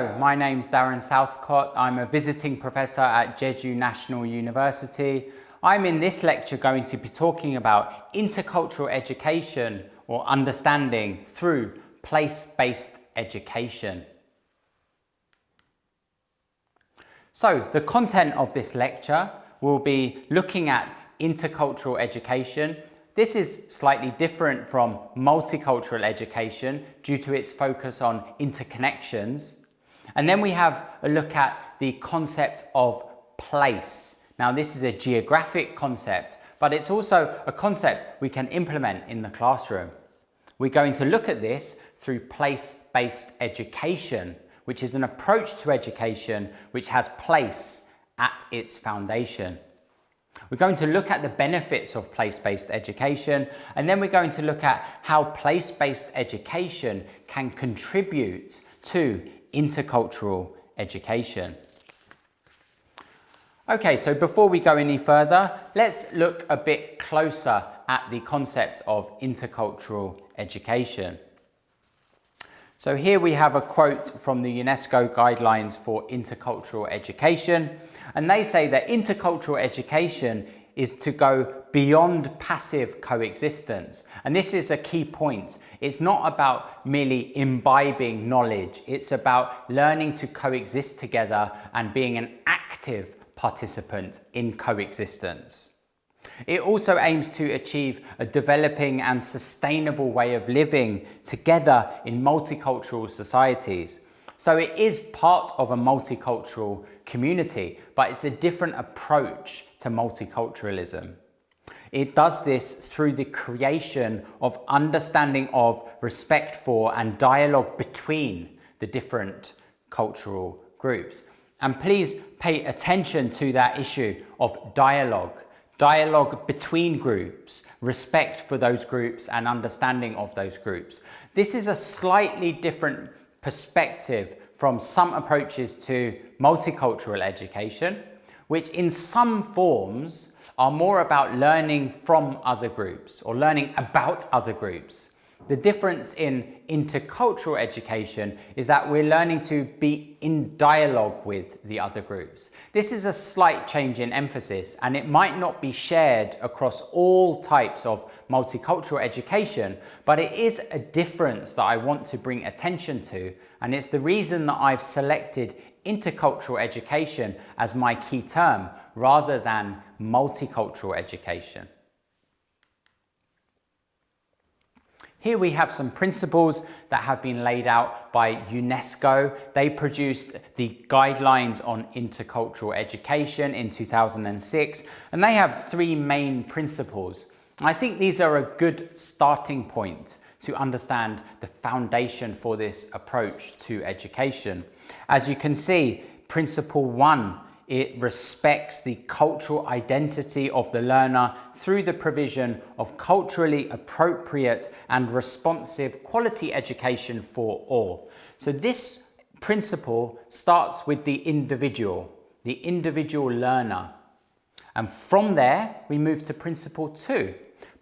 Hello, my name's Daronsa우스콧. I'm a visiting professor at Jeju National University. I'm in this lecture going to be talking about intercultural education or understanding through place-based education. So the content of this lecture will be looking at intercultural education. This is slightly different from multicultural education due to its focus on interconnections. And then we have a look at the concept of place. Now this is a geographic concept, but it's also a concept we can implement in the classroom. We're going to look at this through place-based education, which is an approach to education which has place at its foundation. We're going to look at the benefits of place-based education, and then we're going to look at how place-based education can contribute to intercultural education. Okay, so before we go any further, let's look a bit closer at the concept of intercultural education. So here we have a quote from the UNESCO Guidelines for Intercultural Education, and they say that intercultural education is to go beyond passive coexistence. And this is a key point. It's not about merely imbibing knowledge. It's about learning to coexist together and being an active participant in coexistence. It also aims to achieve a developing and sustainable way of living together in multicultural societies. So it is part of a multicultural community, but it's a different approach to multiculturalism. It does this through the creation of understanding of, respect for, and dialogue between the different cultural groups. And please pay attention to that issue of dialogue. Dialogue between groups, respect for those groups and understanding of those groups. This is a slightly different perspective from some approaches to multicultural education, which in some forms are more about learning from other groups or learning about other groups. The difference in intercultural education is that we're learning to be in dialogue with the other groups. This is a slight change in emphasis, and it might not be shared across all types of multicultural education, but it is a difference that I want to bring attention to, and it's the reason that I've selected intercultural education as my key term rather than multicultural education. Here we have some principles that have been laid out by UNESCO. They produced the Guidelines on Intercultural Education in 2006, and they have three main principles. I think these are a good starting point to understand the foundation for this approach to education. As you can see, principle 1, it respects the cultural identity of the learner through the provision of culturally appropriate and responsive quality education for all. So this principle starts with the individual learner. And from there, we move to principle 2.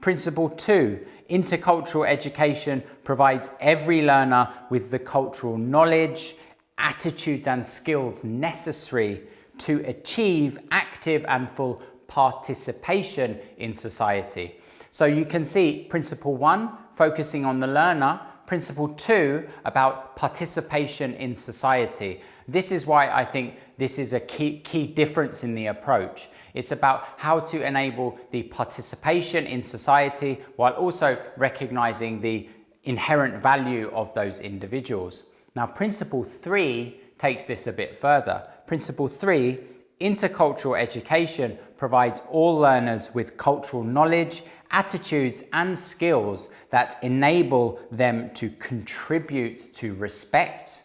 Principle 2, intercultural education provides every learner with the cultural knowledge, attitudes and skills necessary to achieve active and full participation in society. So you can see principle 1 focusing on the learner, principle 2 about participation in society. This is why I think this is a key difference in the approach. It's about how to enable the participation in society while also recognizing the inherent value of those individuals. Now, principle 3 takes this a bit further. Principle 3, intercultural education provides all learners with cultural knowledge, attitudes and skills that enable them to contribute to respect,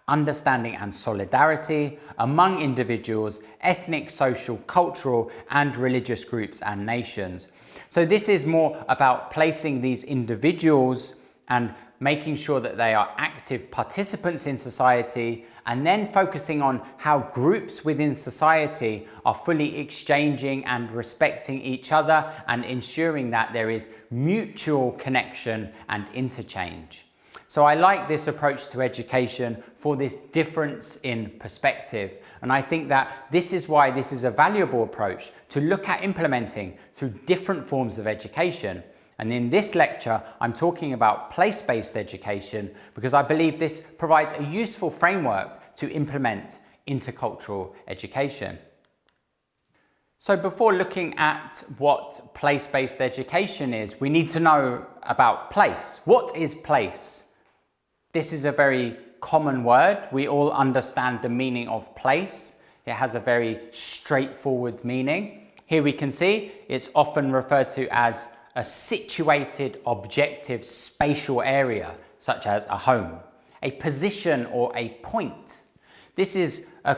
understanding and solidarity among individuals, ethnic, social, cultural and religious groups and nations. So this is more about placing these individuals and making sure that they are active participants in society, and then focusing on how groups within society are fully exchanging and respecting each other and ensuring that there is mutual connection and interchange. So I like this approach to education for this difference in perspective. And I think that this is why this is a valuable approach to look at implementing through different forms of education. And in this lecture, I'm talking about place-based education because I believe this provides a useful framework to implement intercultural education. So before looking at what place-based education is, we need to know about place. What is place? This is a very common word. We all understand the meaning of place. It has a very straightforward meaning. Here we can see it's often referred to as a situated, objective, spatial area, such as a home, a position or a point. This is a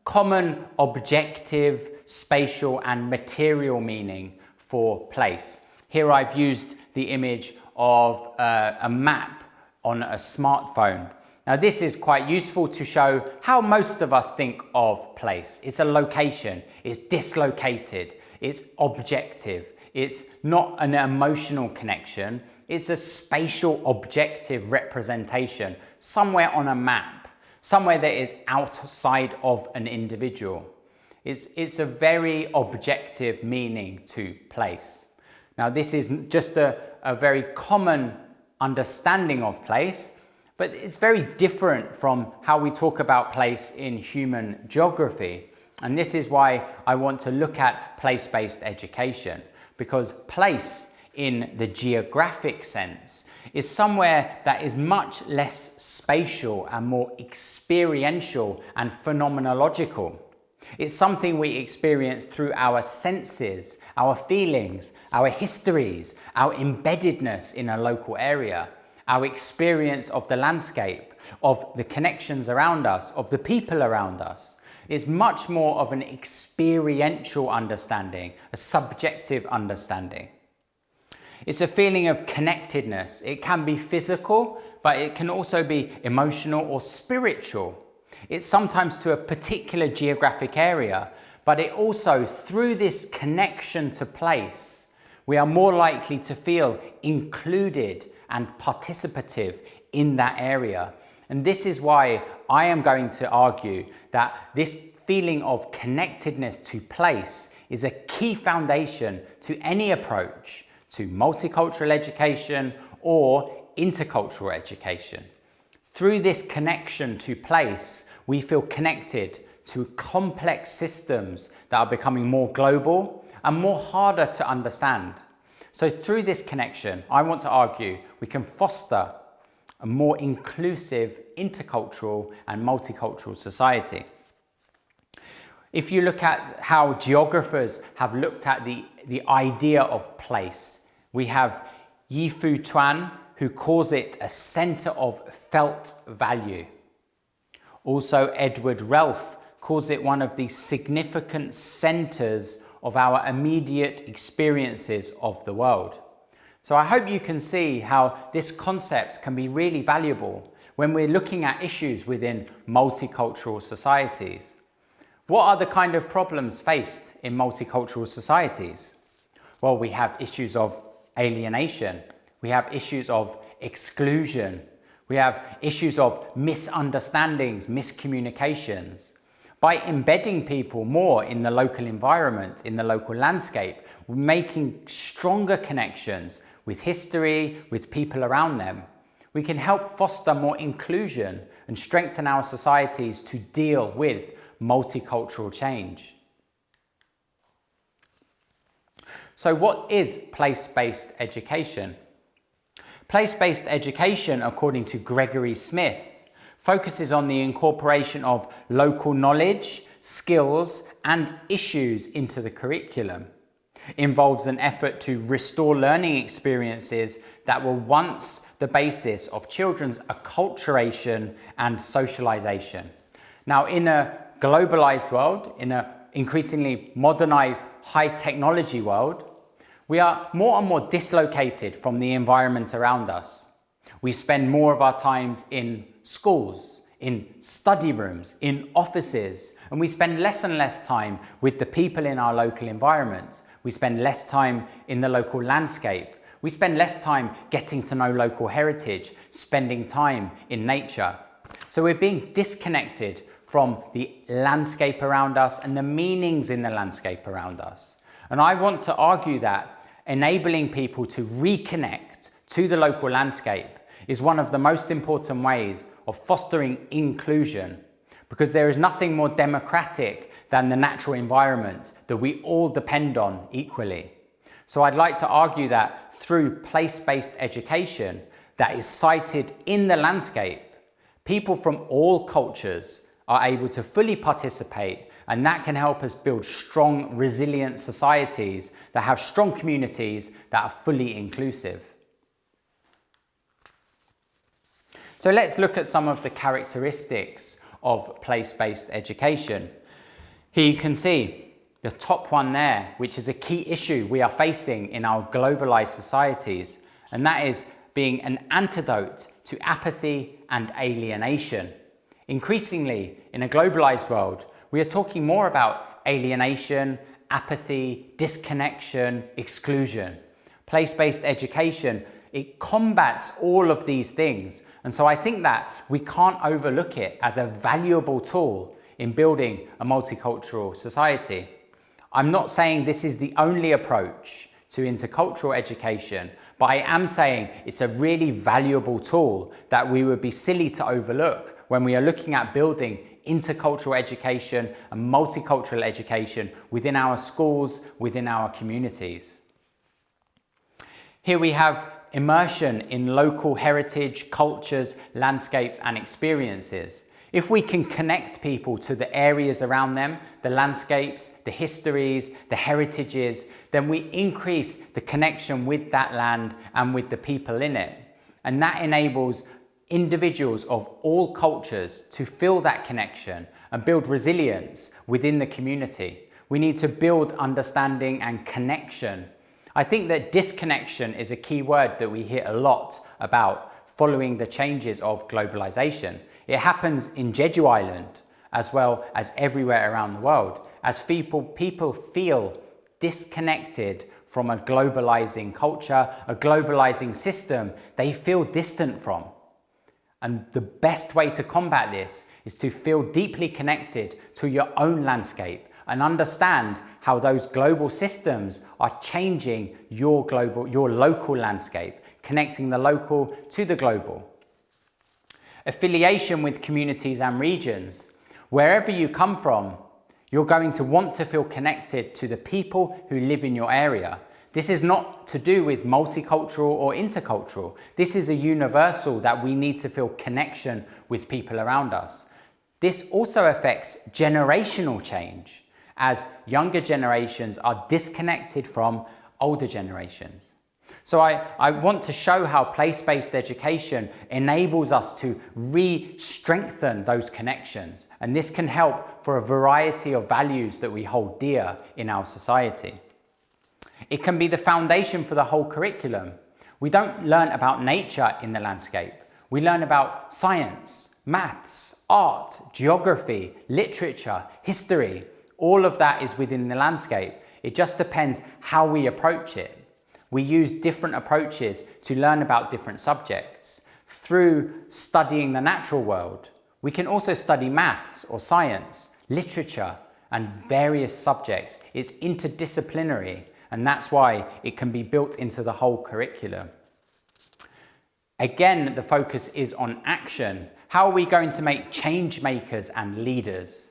common objective, spatial and material meaning for place. Here I've used the image of a map on a smartphone. Now this is quite useful to show how most of us think of place. It's a location, it's dislocated, it's objective, it's not an emotional connection, it's a spatial objective representation somewhere on a map, somewhere that is outside of an individual. It's a very objective meaning to place. Now this is just a very common understanding of place, but it's very different from how we talk about place in human geography. And this is why I want to look at place-based education, because place in the geographic sense is somewhere that is much less spatial and more experiential and phenomenological. It's something we experience through our senses, our feelings, our histories, our embeddedness in a local area, our experience of the landscape, of the connections around us, of the people around us. It's much more of an experiential understanding, a subjective understanding. It's a feeling of connectedness. It can be physical, but it can also be emotional or spiritual. It's sometimes to a particular geographic area, but it also, through this connection to place, we are more likely to feel included and participative in that area. And this is why I am going to argue that this feeling of connectedness to place is a key foundation to any approach to multicultural education or intercultural education. Through this connection to place, we feel connected to complex systems that are becoming more global and more harder to understand. So through this connection, I want to argue we can foster a more inclusive, intercultural and multicultural society. If you look at how geographers have looked at the idea of place, we have Yi-Fu Tuan, who calls it a center of felt value. Also, Edward Relf calls it one of the significant centers of our immediate experiences of the world. So I hope you can see how this concept can be really valuable when we're looking at issues within multicultural societies. What are the kind of problems faced in multicultural societies? Well, we have issues of alienation, we have issues of exclusion, we have issues of misunderstandings, miscommunications. By embedding people more in the local environment, in the local landscape, we're making stronger connections with history, with people around them. We can help foster more inclusion and strengthen our societies to deal with multicultural change. So what is place-based education? Place-based education, according to Gregory Smith, focuses on the incorporation of local knowledge, skills, and issues into the curriculum. Involves an effort to restore learning experiences that were once the basis of children's acculturation and socialization. Now, in a globalized world, in an increasingly modernized high technology world, we are more and more dislocated from the environment around us. We spend more of our times in schools, in study rooms, in offices, and we spend less and less time with the people in our local environment. We spend less time in the local landscape. We spend less time getting to know local heritage, spending time in nature. So we're being disconnected from the landscape around us and the meanings in the landscape around us. And I want to argue that enabling people to reconnect to the local landscape is one of the most important ways of fostering inclusion, because there is nothing more democratic than the natural environment that we all depend on equally. So I'd like to argue that through place-based education that is sited in the landscape, people from all cultures are able to fully participate, and that can help us build strong, resilient societies that have strong communities that are fully inclusive. So let's look at some of the characteristics of place-based education. Here you can see the top one there, which is a key issue we are facing in our globalized societies, and that is being an antidote to apathy and alienation. Increasingly, in a globalized world, we are talking more about alienation, apathy, disconnection, exclusion. Place-based education, it combats all of these things. And so I think that we can't overlook it as a valuable tool in building a multicultural society. I'm not saying this is the only approach to intercultural education, but I am saying it's a really valuable tool that we would be silly to overlook when we are looking at building intercultural education and multicultural education within our schools, within our communities. Here we have immersion in local heritage, cultures, landscapes and experiences. If we can connect people to the areas around them, the landscapes, the histories, the heritages, then we increase the connection with that land and with the people in it. And that enables individuals of all cultures to feel that connection and build resilience within the community. We need to build understanding and connection. I think that disconnection is a key word that we hear a lot about following the changes of globalization. It happens in Jeju Island as well as everywhere around the world, as people feel disconnected from a globalizing culture, a globalizing system they feel distant from. And the best way to combat this is to feel deeply connected to your own landscape and understand how those global systems are changing your local landscape, connecting the local to the global. Affiliation with communities and regions. Wherever you come from, you're going to want to feel connected to the people who live in your area. This is not to do with multicultural or intercultural. This is a universal that we need to feel connection with people around us. This also affects generational change, as younger generations are disconnected from older generations. So I want to show how place-based education enables us to re-strengthen those connections. And this can help for a variety of values that we hold dear in our society. It can be the foundation for the whole curriculum. We don't learn about nature in the landscape. We learn about science, maths, art, geography, literature, history. All of that is within the landscape. It just depends how we approach it. We use different approaches to learn about different subjects. Through studying the natural world, we can also study maths or science, literature, and various subjects. It's interdisciplinary, and that's why it can be built into the whole curriculum. Again, the focus is on action. How are we going to make change makers and leaders?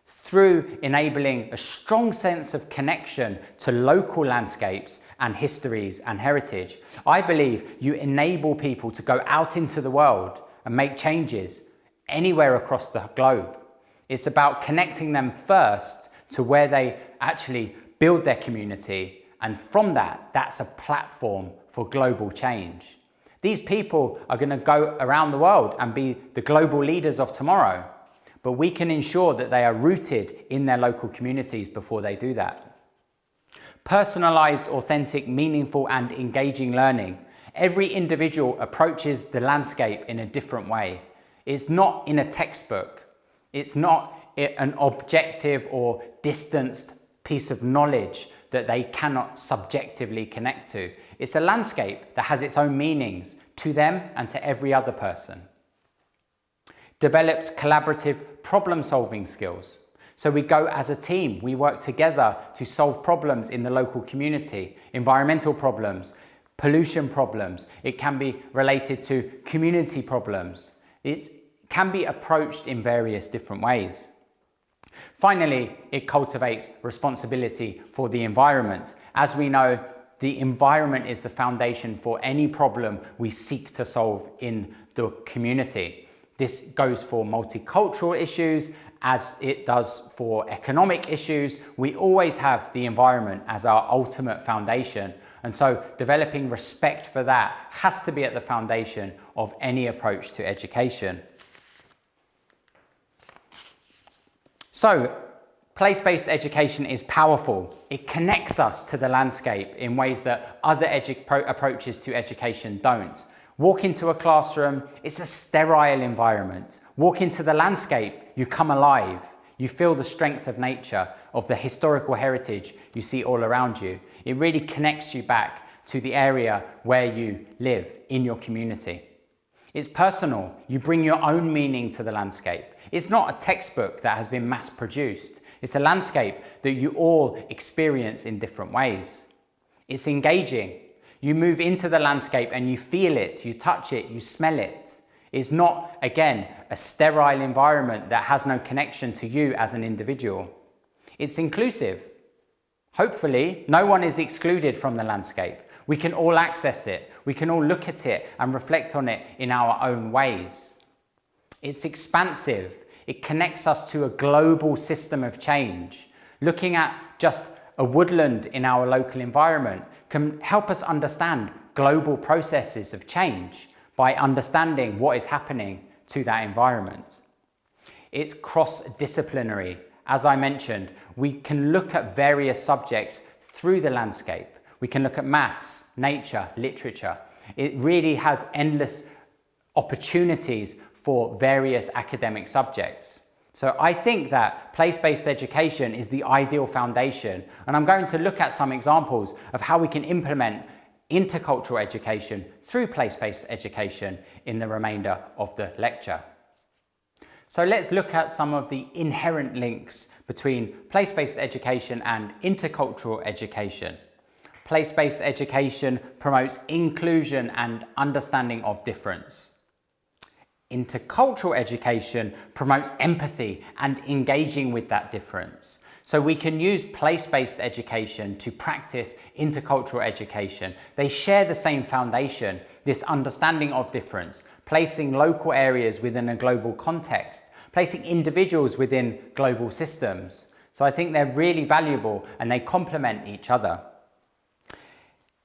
Through enabling a strong sense of connection to local landscapes and histories and heritage. I believe you enable people to go out into the world and make changes anywhere across the globe. It's about connecting them first to where they actually build their community, and from that, that's a platform for global change. These people are going to go around the world and be the global leaders of tomorrow. But we can ensure that they are rooted in their local communities before they do that. Personalized, authentic, meaningful, and engaging learning. Every individual approaches the landscape in a different way. It's not in a textbook. It's not an objective or distanced piece of knowledge that they cannot subjectively connect to. It's a landscape that has its own meanings to them and to every other person. Develops collaborative problem-solving skills. So we go as a team, we work together to solve problems in the local community, environmental problems, pollution problems. It can be related to community problems. It can be approached in various different ways. Finally, it cultivates responsibility for the environment. As we know, the environment is the foundation for any problem we seek to solve in the community. This goes for multicultural issues as it does for economic issues. We always have the environment as our ultimate foundation. And so developing respect for that has to be at the foundation of any approach to education. So, place-based education is powerful. It connects us to the landscape in ways that other approaches to education don't. Walk into a classroom, it's a sterile environment. Walk into the landscape, you come alive. You feel the strength of nature, of the historical heritage you see all around you. It really connects you back to the area where you live in your community. It's personal. You bring your own meaning to the landscape. It's not a textbook that has been mass produced. It's a landscape that you all experience in different ways. It's engaging. You move into the landscape and you feel it, you touch it, you smell it. It's not, again, a sterile environment that has no connection to you as an individual. It's inclusive. Hopefully, no one is excluded from the landscape. We can all access it. We can all look at it and reflect on it in our own ways. It's expansive. It connects us to a global system of change. Looking at just a woodland in our local environment can help us understand global processes of change by understanding what is happening to that environment. It's cross-disciplinary. As I mentioned, we can look at various subjects through the landscape. We can look at maths, nature, literature. It really has endless opportunities for various academic subjects. So I think that place-based education is the ideal foundation, and I'm going to look at some examples of how we can implement intercultural education through place-based education in the remainder of the lecture. So let's look at some of the inherent links between place-based education and intercultural education. Place-based education promotes inclusion and understanding of difference. Intercultural education promotes empathy and engaging with that difference. So we can use place-based education to practice intercultural education. They share the same foundation, this understanding of difference, placing local areas within a global context, placing individuals within global systems. So I think they're really valuable and they complement each other.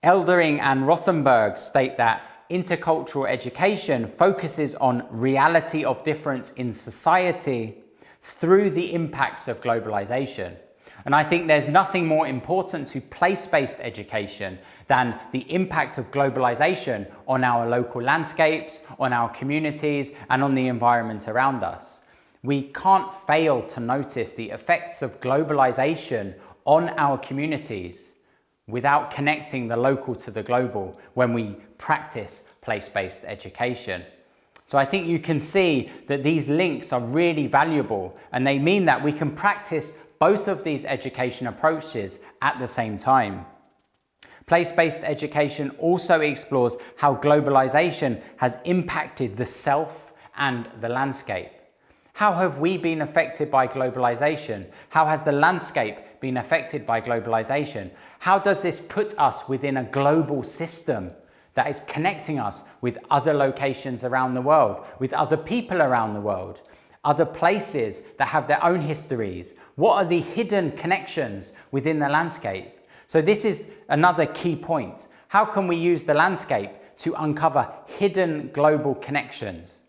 Eldering and Rothenberg state that intercultural education focuses on reality of difference in society through the impacts of globalization. And I think there's nothing more important to place-based education than the impact of globalization on our local landscapes, on our communities, and on the environment around us. We can't fail to notice the effects of globalization on our communities without connecting the local to the global when we practice place-based education. So I think you can see that these links are really valuable, and they mean that we can practice both of these education approaches at the same time. Place-based education also explores how globalization has impacted the self and the landscape. How have we been affected by globalization? How has the landscape been affected by globalization? How does this put us within a global system that is connecting us with other locations around the world, with other people around the world, other places that have their own histories? What are the hidden connections within the landscape? So this is another key point. How can we use the landscape to uncover hidden global connections?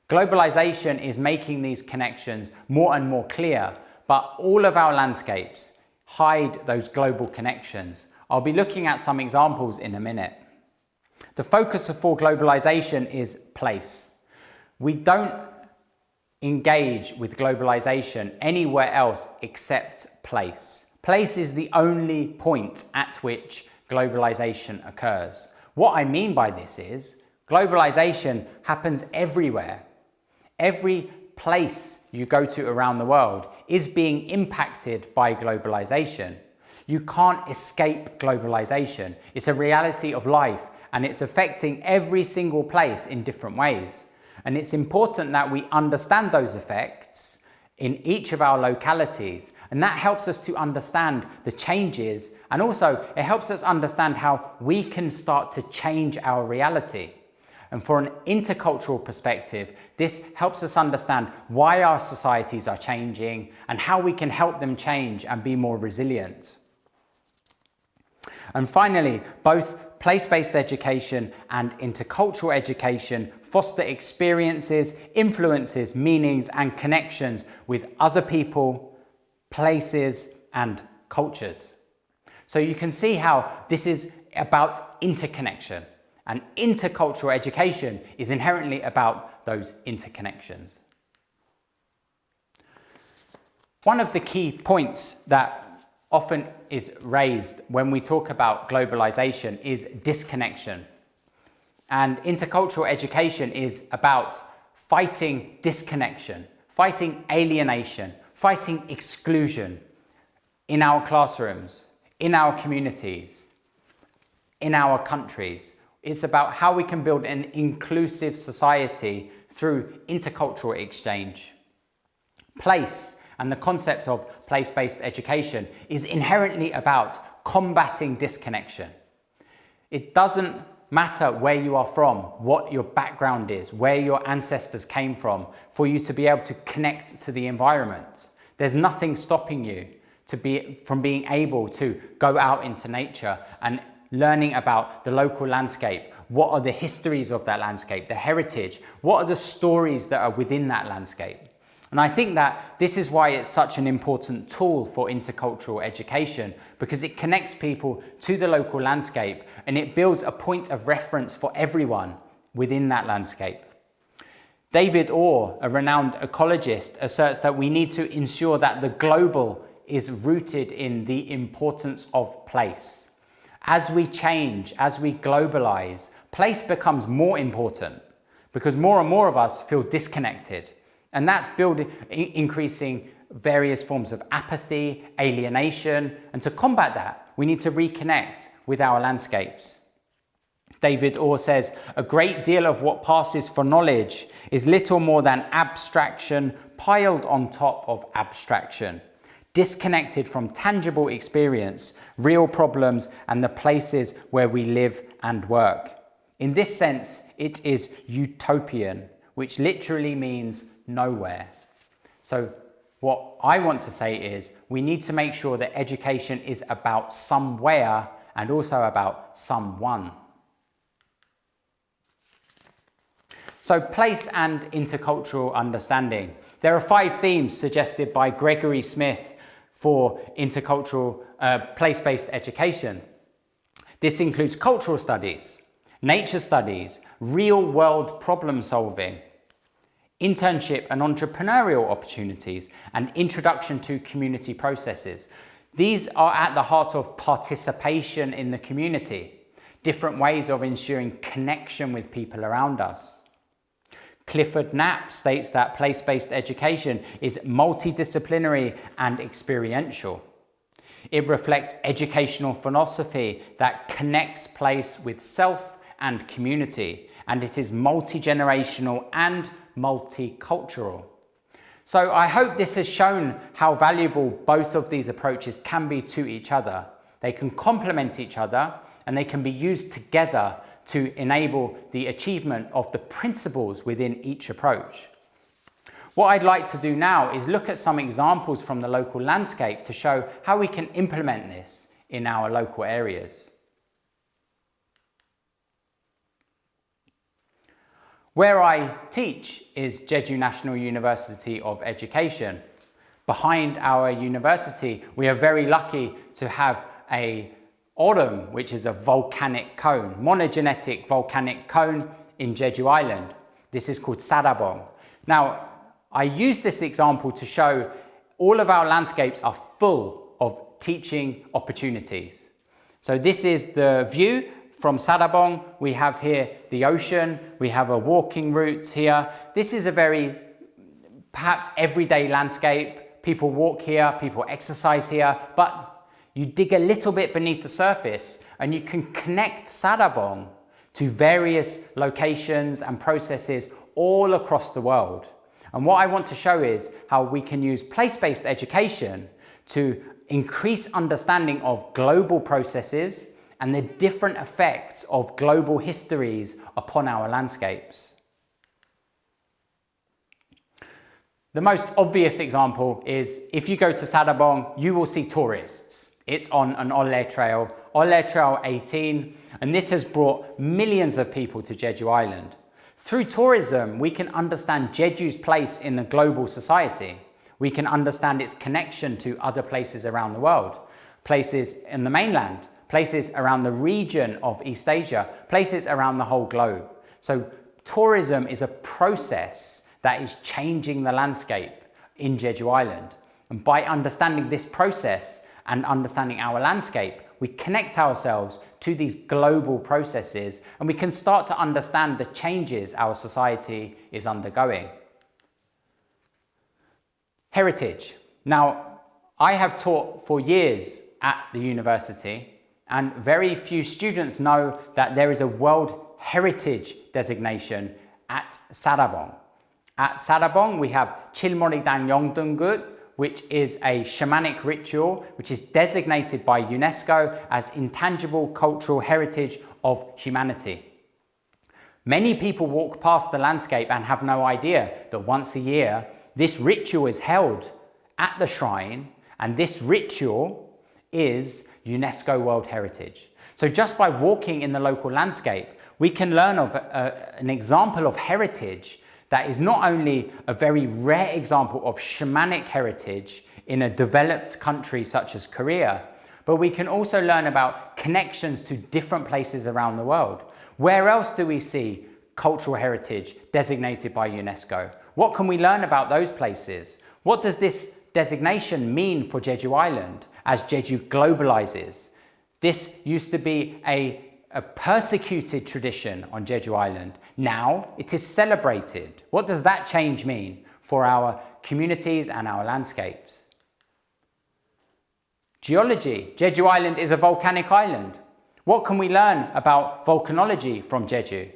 Globalization is making these connections more and more clear, but all of our landscapes hide those global connections. I'll be looking at some examples in a minute. The focus for globalization is place. We don't engage with globalization anywhere else except place. Place is the only point at which globalization occurs. What I mean by this is globalization happens everywhere. Every place you go to around the world is being impacted by globalization. You can't escape globalization. It's a reality of life and it's affecting every single place in different ways. And it's important that we understand those effects in each of our localities, and that helps us to understand the changes, and also it helps us understand how we can start to change our reality. And for an intercultural perspective, this helps us understand why our societies are changing and how we can help them change and be more resilient. And finally, both place-based education and intercultural education foster experiences, influences, meanings, and connections with other people, places, and cultures. So you can see how this is about interconnection, and intercultural education is inherently about those interconnections. One of the key points that often is raised when we talk about globalization is disconnection. And intercultural education is about fighting disconnection, fighting alienation, fighting exclusion in our classrooms, in our communities, in our countries. It's about how we can build an inclusive society through intercultural exchange. Place and the concept of place-based education is inherently about combating disconnection. It doesn't matter where you are from, what your background is, where your ancestors came from, for you to be able to connect to the environment. There's nothing stopping you from being able to go out into nature and learning about the local landscape. What are the histories of that landscape, the heritage? What are the stories that are within that landscape? And I think that this is why it's such an important tool for intercultural education, because it connects people to the local landscape and it builds a point of reference for everyone within that landscape. David Orr, a renowned ecologist, asserts that we need to ensure that the global is rooted in the importance of place. As we change, as we globalize, place becomes more important because more and more of us feel disconnected. And that's increasing various forms of apathy, alienation, and to combat that, we need to reconnect with our landscapes. David Orr says, a great deal of what passes for knowledge is little more than abstraction piled on top of abstraction, disconnected from tangible experience, real problems, and the places where we live and work. In this sense, it is utopian, which literally means nowhere. So what I want to say is we need to make sure that education is about somewhere and also about someone. So place and intercultural understanding. There are 5 themes suggested by Gregory Smith for intercultural place-based education. This includes cultural studies, nature studies, real-world problem solving, internship and entrepreneurial opportunities, and introduction to community processes. These are at the heart of participation in the community, different ways of ensuring connection with people around us. Clifford Knapp states that place-based education is multidisciplinary and experiential. It reflects educational philosophy that connects place with self and community, and it is multi-generational and multicultural. So I hope this has shown how valuable both of these approaches can be to each other. They can complement each other and they can be used together to enable the achievement of the principles within each approach. What I'd like to do now is look at some examples from the local landscape to show how we can implement this in our local areas. Where I teach is Jeju National University of Education. Behind our university, we are very lucky to have a Orem, which is a volcanic cone, monogenetic volcanic cone in Jeju Island. This is called Sarabong. Now, I use this example to show all of our landscapes are full of teaching opportunities. So this is the view from Sarabong. We have here the ocean, we have a walking route here. This is a very perhaps everyday landscape. People walk here, people exercise here, but you dig a little bit beneath the surface and you can connect Sarabong to various locations and processes all across the world. And what I want to show is how we can use place-based education to increase understanding of global processes and the different effects of global histories upon our landscapes. The most obvious example is if you go to Sarabong, you will see tourists. It's on an Ole Trail 18, and this has brought millions of people to Jeju Island. Through tourism, we can understand Jeju's place in the global society. We can understand its connection to other places around the world, places in the mainland, places around the region of East Asia, places around the whole globe. So tourism is a process that is changing the landscape in Jeju Island. And by understanding this process and understanding our landscape, we connect ourselves to these global processes and we can start to understand the changes our society is undergoing. Heritage. Now, I have taught for years at the university and very few students know that there is a World Heritage designation at Sarabong. At Sarabong, we have Chilmoridan Yongdungut, which is a shamanic ritual, which is designated by UNESCO as intangible cultural heritage of humanity. Many people walk past the landscape and have no idea that once a year, this ritual is held at the shrine, and this ritual is UNESCO World Heritage. So just by walking in the local landscape, we can learn of an example of heritage that is not only a very rare example of shamanic heritage in a developed country such as Korea, but we can also learn about connections to different places around the world. Where else do we see cultural heritage designated by UNESCO? What can we learn about those places? What does this designation mean for Jeju Island as Jeju globalizes? This used to be a persecuted tradition on Jeju Island. Now it is celebrated. What does that change mean for our communities and our landscapes? Geology. Jeju Island is a volcanic island. What can we learn about volcanology from Jeju?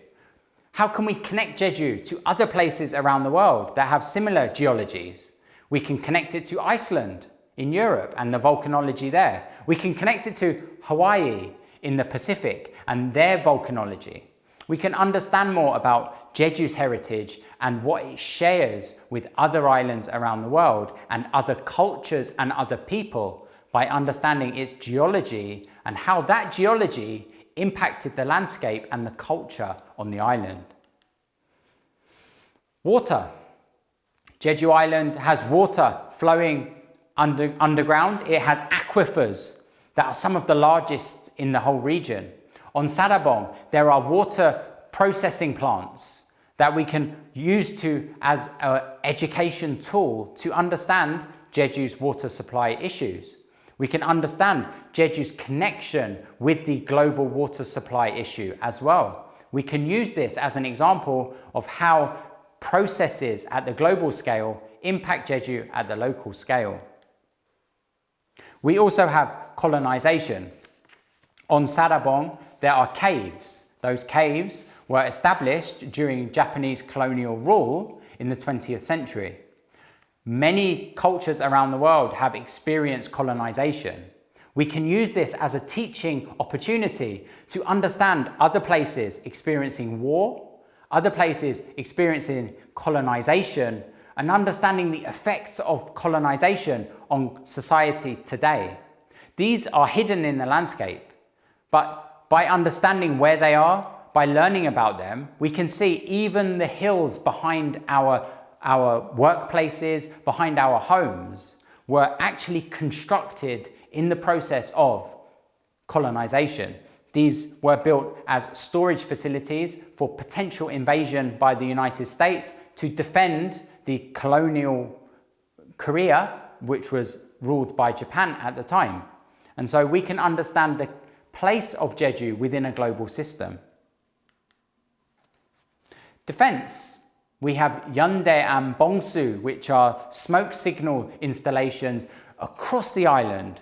How can we connect Jeju to other places around the world that have similar geologies? We can connect it to Iceland in Europe and the volcanology there. We can connect it to Hawaii in the Pacific and their volcanology. We can understand more about Jeju's heritage and what it shares with other islands around the world and other cultures and other people by understanding its geology and how that geology impacted the landscape and the culture on the island. Water. Jeju Island has water flowing underground. It has aquifers that are some of the largest in the whole region. On Sarabong, there are water processing plants that we can use as an education tool to understand Jeju's water supply issues. We can understand Jeju's connection with the global water supply issue as well. We can use this as an example of how processes at the global scale impact Jeju at the local scale. We also have colonization. On Sarabong, there are caves. Those caves were established during Japanese colonial rule in the 20th century. Many cultures around the world have experienced colonization. We can use this as a teaching opportunity to understand other places experiencing war, other places experiencing colonization, and understanding the effects of colonization on society today. These are hidden in the landscape, but by understanding where they are, by learning about them, we can see even the hills behind our workplaces, behind our homes, were actually constructed in the process of colonization. These were built as storage facilities for potential invasion by the United States to defend the colonial Korea, which was ruled by Japan at the time. And so we can understand the place of Jeju within a global system. Defense. We have Yeondae and Bongsu, which are smoke signal installations across the island.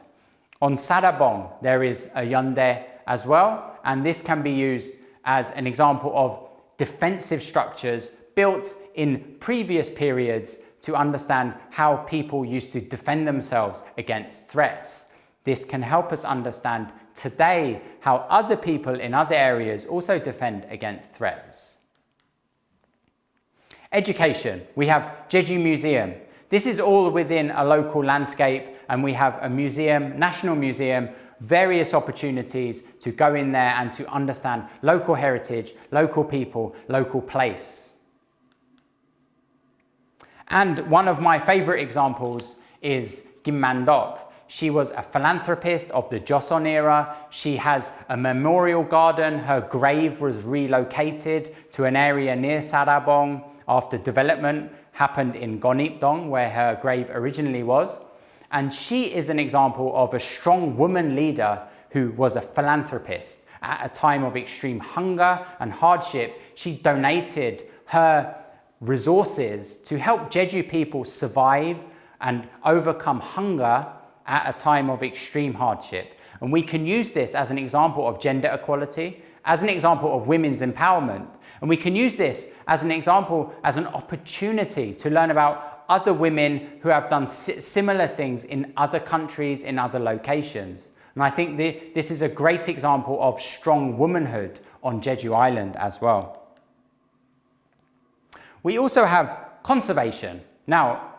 On Sarabong, there is a Yeondae as well, and this can be used as an example of defensive structures built in previous periods to understand how people used to defend themselves against threats. This can help us understand today how other people in other areas also defend against threats. Education. We have Jeju Museum. This is all within a local landscape, and we have a museum, national museum, various opportunities to go in there and to understand local heritage, local people, local place. And one of my favorite examples is Kim Man-dok. She was a philanthropist of the Joseon era. She has a memorial garden. Her grave was relocated to an area near Sarabong after development happened in Gonipdong, where her grave originally was. And she is an example of a strong woman leader who was a philanthropist. At a time of extreme hunger and hardship, she donated her resources to help Jeju people survive and overcome hunger at a time of extreme hardship. And we can use this as an example of gender equality, as an example of women's empowerment. And we can use this as an example, as an opportunity to learn about other women who have done similar things in other countries, in other locations. And I think this is a great example of strong womanhood on Jeju Island as well. We also have conservation. Now,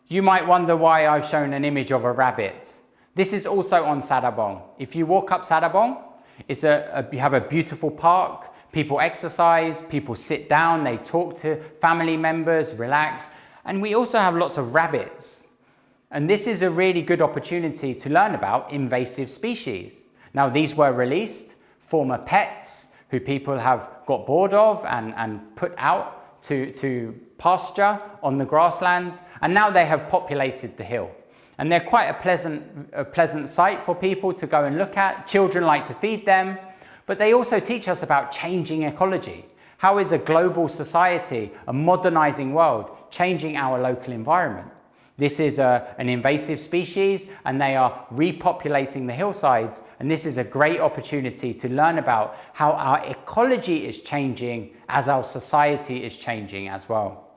you might wonder why I've shown an image of a rabbit. This is also on Sarabong. If you walk up Sarabong, you have a beautiful park. People exercise, people sit down, they talk to family members, relax. And we also have lots of rabbits. And this is a really good opportunity to learn about invasive species. Now, these were released, former pets who people have got bored of and put out to pasture on the grasslands. And now they have populated the hill. And they're quite a pleasant sight for people to go and look at. Children like to feed them. But they also teach us about changing ecology. How is a global society, a modernizing world, changing our local environment? This is an invasive species, and they are repopulating the hillsides. And this is a great opportunity to learn about how our ecology is changing as our society is changing as well.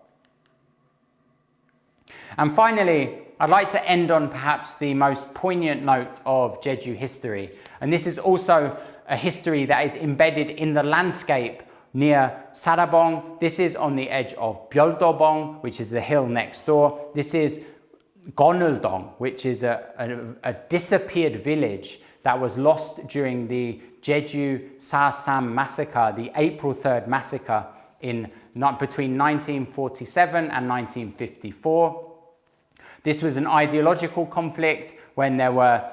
And finally, I'd like to end on perhaps the most poignant note of Jeju history. And this is also a history that is embedded in the landscape near Sarabong. This is on the edge of Byeoldobong, which is the hill next door. This is Gonuldong, which is a disappeared village that was lost during the Jeju Sa-sam massacre, the April 3rd massacre between 1947 and 1954. This was an ideological conflict when there were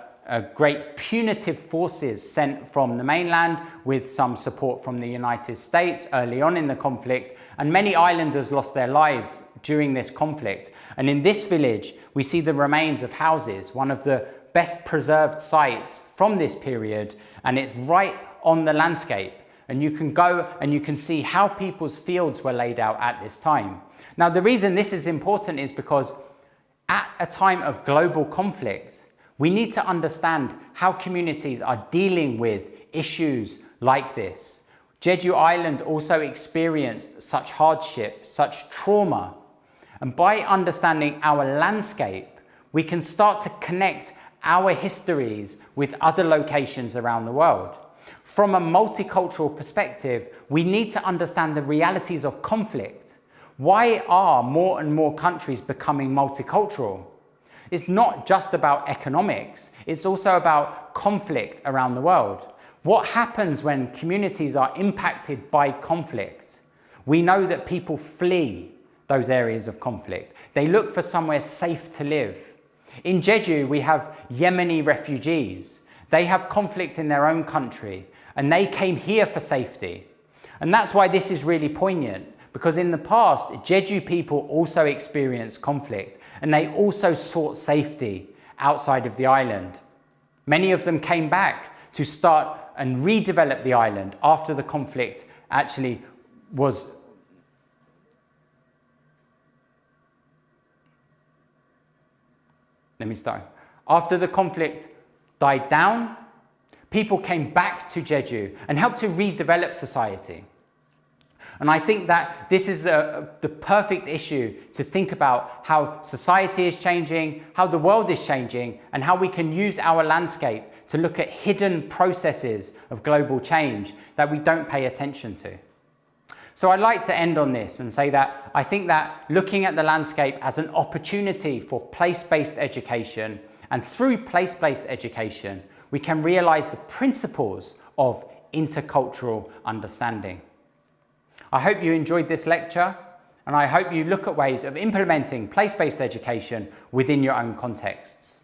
great punitive forces sent from the mainland with some support from the United States early on in the conflict, and many islanders lost their lives during this conflict. And in this village, we see the remains of houses, one of the best preserved sites from this period, and it's right on the landscape. And you can go and you can see how people's fields were laid out at this time. Now, the reason this is important is because at a time of global conflict, we need to understand how communities are dealing with issues like this. Jeju Island also experienced such hardship, such trauma. And by understanding our landscape, we can start to connect our histories with other locations around the world. From a multicultural perspective, we need to understand the realities of conflict. Why are more and more countries becoming multicultural? It's not just about economics, it's also about conflict around the world. What happens when communities are impacted by conflict? We know that people flee those areas of conflict. They look for somewhere safe to live. In Jeju, we have Yemeni refugees. They have conflict in their own country, and they came here for safety. And that's why this is really poignant, because in the past, Jeju people also experienced conflict, and they also sought safety outside of the island. Many of them came back to start and redevelop the island after the conflict actually was After the conflict died down, people came back to Jeju and helped to redevelop society. And I think that this is the perfect issue to think about how society is changing, how the world is changing, and how we can use our landscape to look at hidden processes of global change that we don't pay attention to. So I'd like to end on this and say that I think that looking at the landscape as an opportunity for place-based education, and through place-based education, we can realize the principles of intercultural understanding. I hope you enjoyed this lecture, and I hope you look at ways of implementing place-based education within your own contexts.